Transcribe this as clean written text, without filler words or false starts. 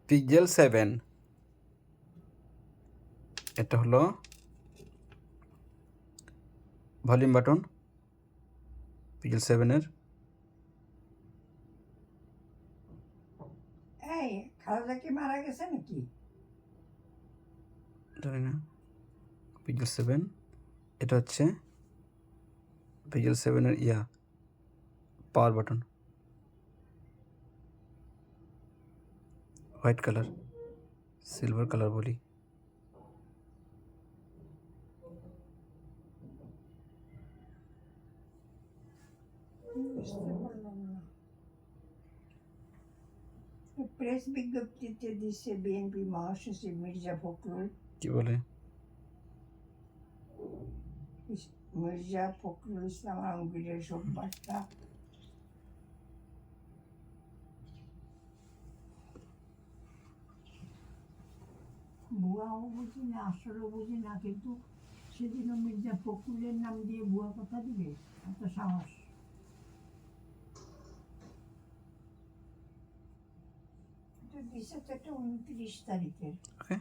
Pixel 7, এটা হলো volume button pixel 7-এর। এই খালাদা কি মারা গেছে নাকি? জানি না। পিক্সেল 7, এটা হচ্ছে পিক্সেল 7-এর power button, white colour, silver colour বলি। বুঝতে পারলাম না। প্রেস বিজ্ঞপ্তিতে দিচ্ছে বিএনপি মহাসচিব মির্জা ফখরুল। কি বলে? মির্জা ফখরুল ইসলাম আলমগীরের শোক বার্তা। ভুয়াও বুঝি না, আসলও বুঝি না, কিন্তু সেদিনও মির্জা ফখরুলের নাম দিয়ে ভুয়া কথা দিবে, এত সাহস! এটা দিচ্ছে তো একটা 29 তারিখের। ওকে।